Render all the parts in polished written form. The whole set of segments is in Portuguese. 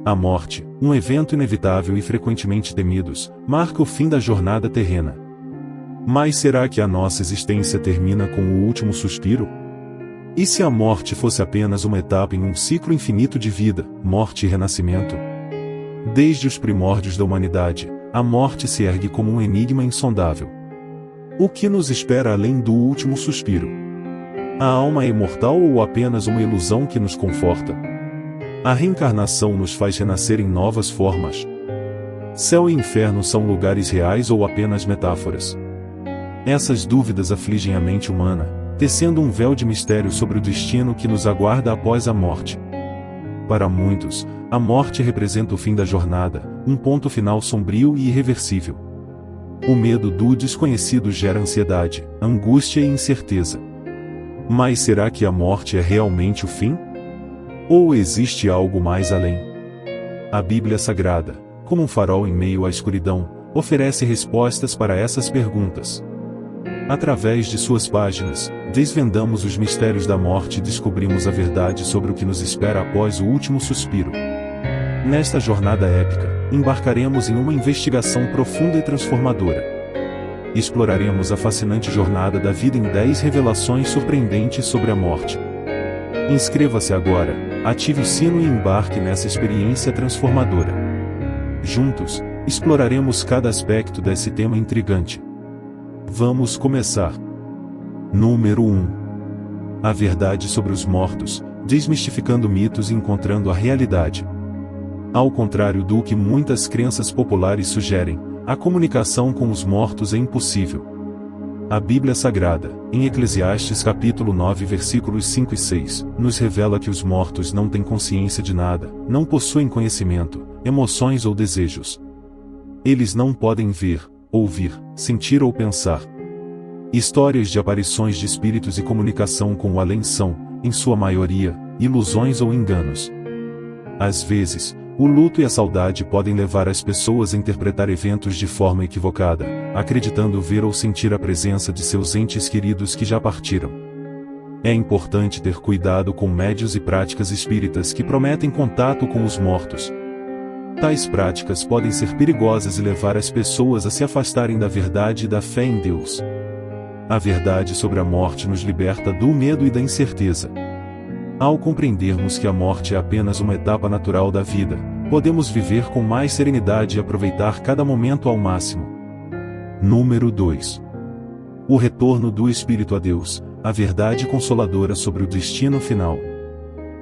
A morte, um evento inevitável e frequentemente temidos, marca o fim da jornada terrena. Mas será que a nossa existência termina com o último suspiro? E se a morte fosse apenas uma etapa em um ciclo infinito de vida, morte e renascimento? Desde os primórdios da humanidade, a morte se ergue como um enigma insondável. O que nos espera além do último suspiro? A alma é imortal ou apenas uma ilusão que nos conforta? A reencarnação nos faz renascer em novas formas. Céu e inferno são lugares reais ou apenas metáforas? Essas dúvidas afligem a mente humana, tecendo um véu de mistério sobre o destino que nos aguarda após a morte. Para muitos, a morte representa o fim da jornada, um ponto final sombrio e irreversível. O medo do desconhecido gera ansiedade, angústia e incerteza. Mas será que a morte é realmente o fim? Ou existe algo mais além? A Bíblia Sagrada, como um farol em meio à escuridão, oferece respostas para essas perguntas. Através de suas páginas, desvendamos os mistérios da morte e descobrimos a verdade sobre o que nos espera após o último suspiro. Nesta jornada épica, embarcaremos em uma investigação profunda e transformadora. Exploraremos a fascinante jornada da vida em 10 revelações surpreendentes sobre a morte. Inscreva-se agora, ative o sino e embarque nessa experiência transformadora. Juntos, exploraremos cada aspecto desse tema intrigante. Vamos começar. Número 1. A verdade sobre os mortos, desmistificando mitos e encontrando a realidade. Ao contrário do que muitas crenças populares sugerem, a comunicação com os mortos é impossível. A Bíblia Sagrada, em Eclesiastes capítulo 9 versículos 5 e 6, nos revela que os mortos não têm consciência de nada, não possuem conhecimento, emoções ou desejos. Eles não podem ver, ouvir, sentir ou pensar. Histórias de aparições de espíritos e comunicação com o além são, em sua maioria, ilusões ou enganos. Às vezes, o luto e a saudade podem levar as pessoas a interpretar eventos de forma equivocada, acreditando ver ou sentir a presença de seus entes queridos que já partiram. É importante ter cuidado com médiuns e práticas espíritas que prometem contato com os mortos. Tais práticas podem ser perigosas e levar as pessoas a se afastarem da verdade e da fé em Deus. A verdade sobre a morte nos liberta do medo e da incerteza. Ao compreendermos que a morte é apenas uma etapa natural da vida, podemos viver com mais serenidade e aproveitar cada momento ao máximo. Número 2. O retorno do Espírito a Deus, a verdade consoladora sobre o destino final.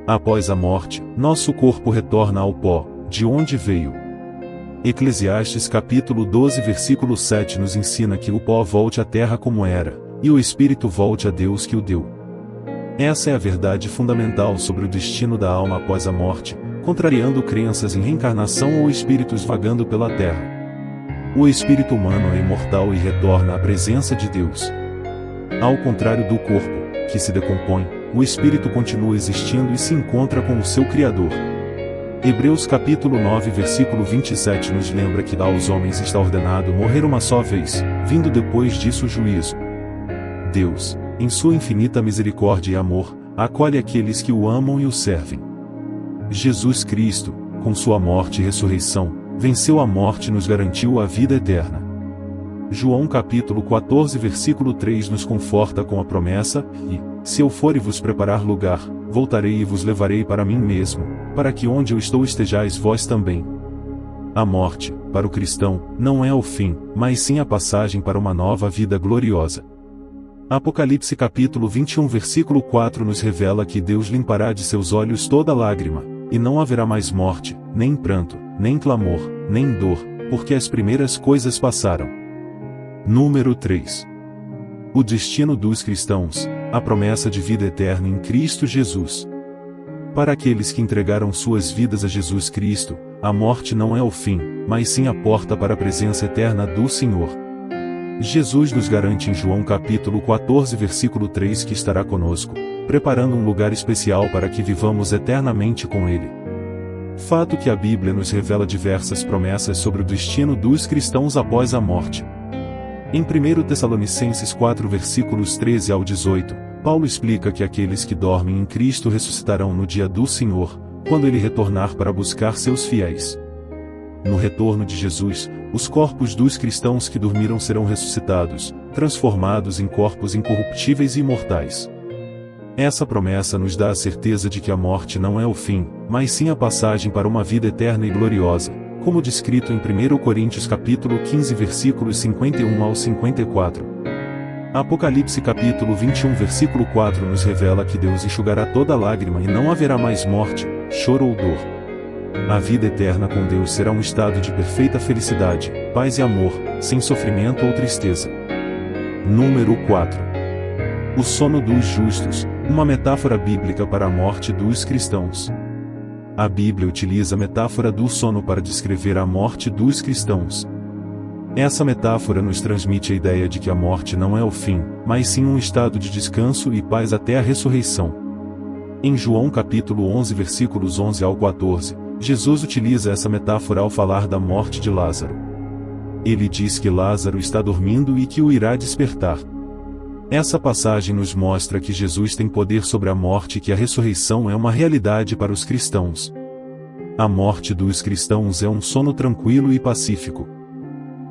Após a morte, nosso corpo retorna ao pó, de onde veio. Eclesiastes capítulo 12 versículo 7 nos ensina que o pó volte à terra como era, e o Espírito volte a Deus que o deu. Essa é a verdade fundamental sobre o destino da alma após a morte, contrariando crenças em reencarnação ou espíritos vagando pela terra. O espírito humano é imortal e retorna à presença de Deus. Ao contrário do corpo, que se decompõe, o espírito continua existindo e se encontra com o seu Criador. Hebreus capítulo 9 versículo 27 nos lembra que aos homens está ordenado morrer uma só vez, vindo depois disso o juízo. Deus, em sua infinita misericórdia e amor, acolhe aqueles que o amam e o servem. Jesus Cristo, com sua morte e ressurreição, venceu a morte e nos garantiu a vida eterna. João capítulo 14 versículo 3 nos conforta com a promessa, e, se eu for e vos preparar lugar, voltarei e vos levarei para mim mesmo, para que onde eu estou estejais vós também. A morte, para o cristão, não é o fim, mas sim a passagem para uma nova vida gloriosa. Apocalipse capítulo 21 versículo 4 nos revela que Deus limpará de seus olhos toda lágrima, e não haverá mais morte, nem pranto, nem clamor, nem dor, porque as primeiras coisas passaram. Número 3. O destino dos cristãos, a promessa de vida eterna em Cristo Jesus. Para aqueles que entregaram suas vidas a Jesus Cristo, a morte não é o fim, mas sim a porta para a presença eterna do Senhor. Jesus nos garante em João capítulo 14 versículo 3 que estará conosco, preparando um lugar especial para que vivamos eternamente com Ele. Fato que a Bíblia nos revela diversas promessas sobre o destino dos cristãos após a morte. Em 1 Tessalonicenses 4 versículos 13 ao 18, Paulo explica que aqueles que dormem em Cristo ressuscitarão no dia do Senhor, quando ele retornar para buscar seus fiéis. No retorno de Jesus, os corpos dos cristãos que dormiram serão ressuscitados, transformados em corpos incorruptíveis e imortais. Essa promessa nos dá a certeza de que a morte não é o fim, mas sim a passagem para uma vida eterna e gloriosa, como descrito em 1 Coríntios capítulo 15 versículos 51 ao 54. Apocalipse capítulo 21 versículo 4 nos revela que Deus enxugará toda lágrima e não haverá mais morte, choro ou dor. A vida eterna com Deus será um estado de perfeita felicidade, paz e amor, sem sofrimento ou tristeza. Número 4. O sono dos justos, uma metáfora bíblica para a morte dos cristãos. A Bíblia utiliza a metáfora do sono para descrever a morte dos cristãos. Essa metáfora nos transmite a ideia de que a morte não é o fim, mas sim um estado de descanso e paz até a ressurreição. Em João capítulo 11 versículos 11 ao 14, Jesus utiliza essa metáfora ao falar da morte de Lázaro. Ele diz que Lázaro está dormindo e que o irá despertar. Essa passagem nos mostra que Jesus tem poder sobre a morte e que a ressurreição é uma realidade para os cristãos. A morte dos cristãos é um sono tranquilo e pacífico.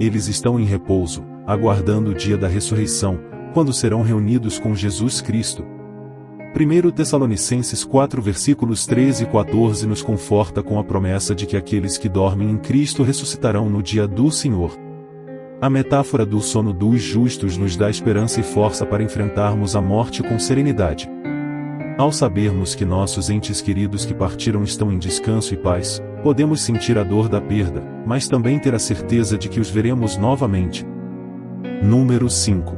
Eles estão em repouso, aguardando o dia da ressurreição, quando serão reunidos com Jesus Cristo. 1 Tessalonicenses 4 versículos 13 e 14 nos conforta com a promessa de que aqueles que dormem em Cristo ressuscitarão no dia do Senhor. A metáfora do sono dos justos nos dá esperança e força para enfrentarmos a morte com serenidade. Ao sabermos que nossos entes queridos que partiram estão em descanso e paz, podemos sentir a dor da perda, mas também ter a certeza de que os veremos novamente. Número 5.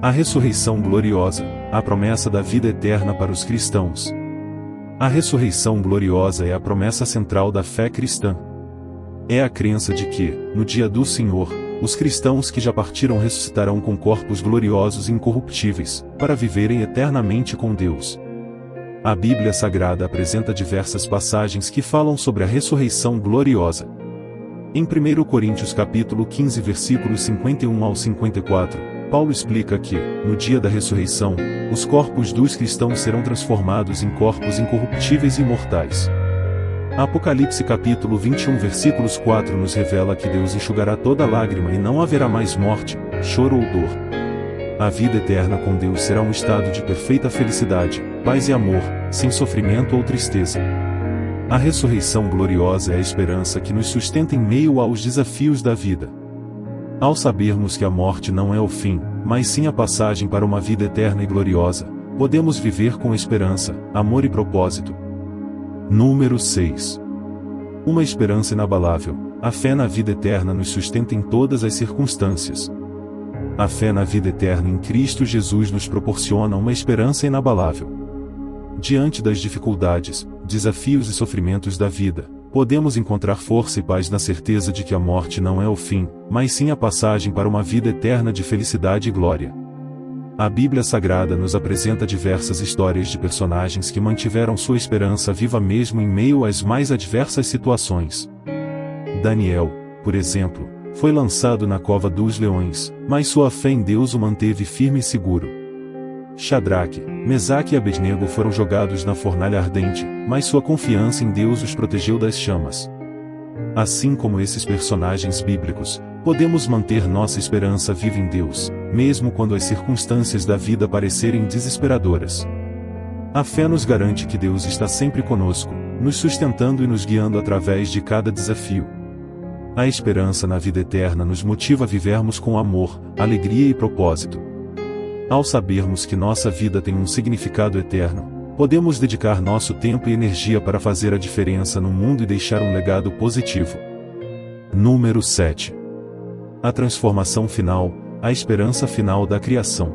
A ressurreição gloriosa, a promessa da vida eterna para os cristãos. A ressurreição gloriosa é a promessa central da fé cristã. É a crença de que, no dia do Senhor, os cristãos que já partiram ressuscitarão com corpos gloriosos e incorruptíveis, para viverem eternamente com Deus. A Bíblia Sagrada apresenta diversas passagens que falam sobre a ressurreição gloriosa. Em 1 Coríntios capítulo 15 versículos 51 ao 54, Paulo explica que, no dia da ressurreição, os corpos dos cristãos serão transformados em corpos incorruptíveis e imortais. Apocalipse capítulo 21 versículos 4 nos revela que Deus enxugará toda lágrima e não haverá mais morte, choro ou dor. A vida eterna com Deus será um estado de perfeita felicidade, paz e amor, sem sofrimento ou tristeza. A ressurreição gloriosa é a esperança que nos sustenta em meio aos desafios da vida. Ao sabermos que a morte não é o fim, mas sim a passagem para uma vida eterna e gloriosa, podemos viver com esperança, amor e propósito. Número 6. Uma esperança inabalável. A fé na vida eterna nos sustenta em todas as circunstâncias. A fé na vida eterna em Cristo Jesus nos proporciona uma esperança inabalável. Diante das dificuldades, desafios e sofrimentos da vida, podemos encontrar força e paz na certeza de que a morte não é o fim, mas sim a passagem para uma vida eterna de felicidade e glória. A Bíblia Sagrada nos apresenta diversas histórias de personagens que mantiveram sua esperança viva mesmo em meio às mais adversas situações. Daniel, por exemplo, foi lançado na cova dos leões, mas sua fé em Deus o manteve firme e seguro. Shadraque, Mesaque e Abednego foram jogados na fornalha ardente, mas sua confiança em Deus os protegeu das chamas. Assim como esses personagens bíblicos, podemos manter nossa esperança viva em Deus, mesmo quando as circunstâncias da vida parecerem desesperadoras. A fé nos garante que Deus está sempre conosco, nos sustentando e nos guiando através de cada desafio. A esperança na vida eterna nos motiva a vivermos com amor, alegria e propósito. Ao sabermos que nossa vida tem um significado eterno, podemos dedicar nosso tempo e energia para fazer a diferença no mundo e deixar um legado positivo. Número 7. A transformação final, a esperança final da criação.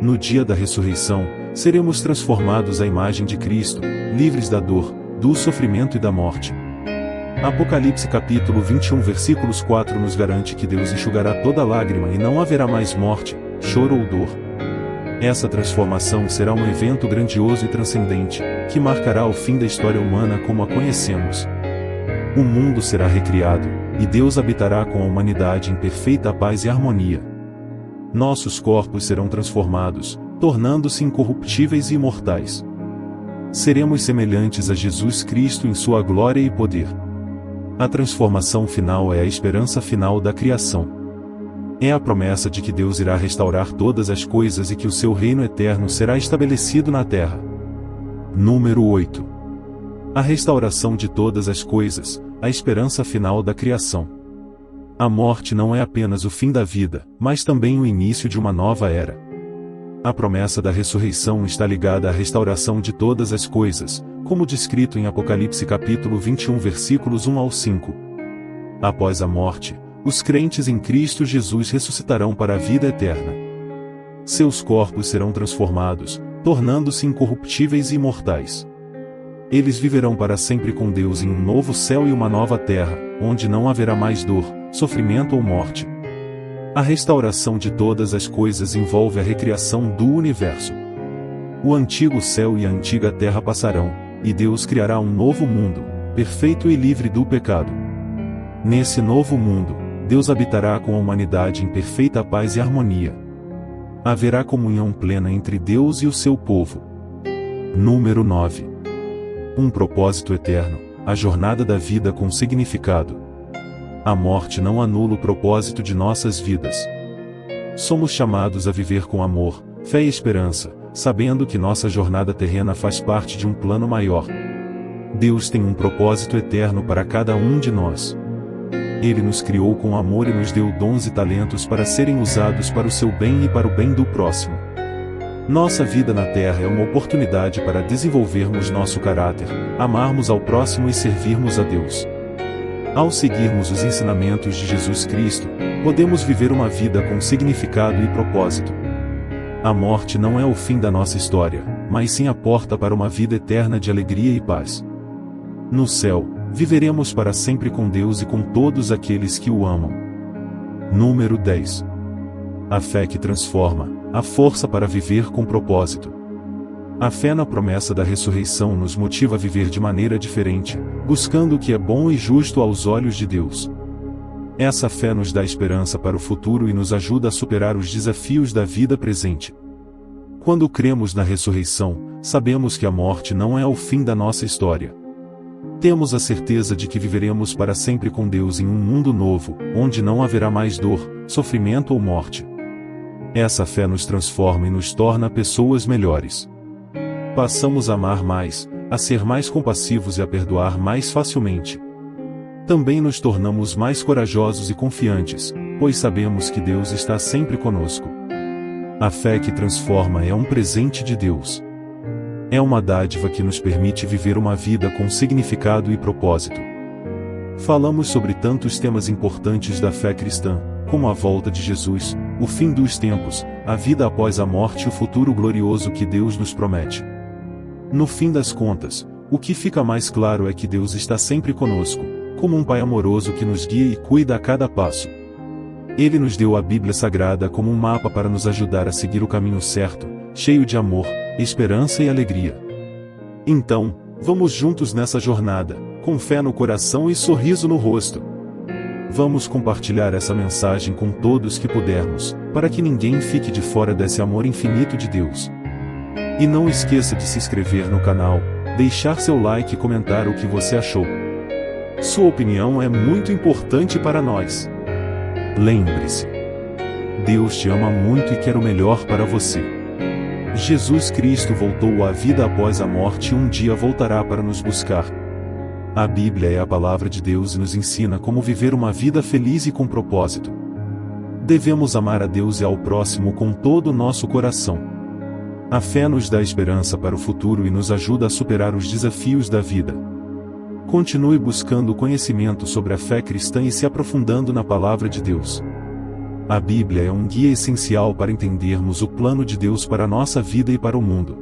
No dia da ressurreição, seremos transformados à imagem de Cristo, livres da dor, do sofrimento e da morte. Apocalipse capítulo 21 versículos 4 nos garante que Deus enxugará toda lágrima e não haverá mais morte, choro ou dor. Essa transformação será um evento grandioso e transcendente, que marcará o fim da história humana como a conhecemos. O mundo será recriado, e Deus habitará com a humanidade em perfeita paz e harmonia. Nossos corpos serão transformados, tornando-se incorruptíveis e imortais. seremos semelhantes a Jesus Cristo em sua glória e poder. A transformação final é a esperança final da criação. É a promessa de que Deus irá restaurar todas as coisas e que o seu reino eterno será estabelecido na terra. Número 8. A restauração de todas as coisas, a esperança final da criação. A morte não é apenas o fim da vida, mas também o início de uma nova era. A promessa da ressurreição está ligada à restauração de todas as coisas, como descrito em Apocalipse capítulo 21 versículos 1 ao 5. Após a morte, os crentes em Cristo Jesus ressuscitarão para a vida eterna. Seus corpos serão transformados, tornando-se incorruptíveis e imortais. Eles viverão para sempre com Deus em um novo céu e uma nova terra, onde não haverá mais dor, sofrimento ou morte. A restauração de todas as coisas envolve a recriação do universo. O antigo céu e a antiga terra passarão, e Deus criará um novo mundo, perfeito e livre do pecado. Nesse novo mundo, Deus habitará com a humanidade em perfeita paz e harmonia. Haverá comunhão plena entre Deus e o seu povo. Número 9. Um propósito eterno, a jornada da vida com significado. A morte não anula o propósito de nossas vidas. Somos chamados a viver com amor, fé e esperança, sabendo que nossa jornada terrena faz parte de um plano maior. Deus tem um propósito eterno para cada um de nós. Ele nos criou com amor e nos deu dons e talentos para serem usados para o seu bem e para o bem do próximo. Nossa vida na Terra é uma oportunidade para desenvolvermos nosso caráter, amarmos ao próximo e servirmos a Deus. Ao seguirmos os ensinamentos de Jesus Cristo, podemos viver uma vida com significado e propósito. A morte não é o fim da nossa história, mas sim a porta para uma vida eterna de alegria e paz. No céu, viveremos para sempre com Deus e com todos aqueles que o amam. Número 10. A fé que transforma, a força para viver com propósito. A fé na promessa da ressurreição nos motiva a viver de maneira diferente, buscando o que é bom e justo aos olhos de Deus. Essa fé nos dá esperança para o futuro e nos ajuda a superar os desafios da vida presente. Quando cremos na ressurreição, sabemos que a morte não é o fim da nossa história. Temos a certeza de que viveremos para sempre com Deus em um mundo novo, onde não haverá mais dor, sofrimento ou morte. Essa fé nos transforma e nos torna pessoas melhores. Passamos a amar mais, a ser mais compassivos e a perdoar mais facilmente. Também nos tornamos mais corajosos e confiantes, pois sabemos que Deus está sempre conosco. A fé que transforma é um presente de Deus. É uma dádiva que nos permite viver uma vida com significado e propósito. Falamos sobre tantos temas importantes da fé cristã, como a volta de Jesus, o fim dos tempos, a vida após a morte e o futuro glorioso que Deus nos promete. No fim das contas, o que fica mais claro é que Deus está sempre conosco, como um Pai amoroso que nos guia e cuida a cada passo. Ele nos deu a Bíblia Sagrada como um mapa para nos ajudar a seguir o caminho certo, cheio de amor, esperança e alegria. Então, vamos juntos nessa jornada, com fé no coração e sorriso no rosto. Vamos compartilhar essa mensagem com todos que pudermos, para que ninguém fique de fora desse amor infinito de Deus. E não esqueça de se inscrever no canal, deixar seu like e comentar o que você achou. Sua opinião é muito importante para nós. Lembre-se, Deus te ama muito e quer o melhor para você. Jesus Cristo voltou à vida após a morte e um dia voltará para nos buscar. A Bíblia é a palavra de Deus e nos ensina como viver uma vida feliz e com propósito. Devemos amar a Deus e ao próximo com todo o nosso coração. A fé nos dá esperança para o futuro e nos ajuda a superar os desafios da vida. Continue buscando conhecimento sobre a fé cristã e se aprofundando na palavra de Deus. A Bíblia é um guia essencial para entendermos o plano de Deus para a nossa vida e para o mundo.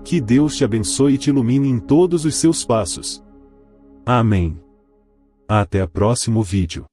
Que Deus te abençoe e te ilumine em todos os seus passos. Amém. Até o próximo vídeo.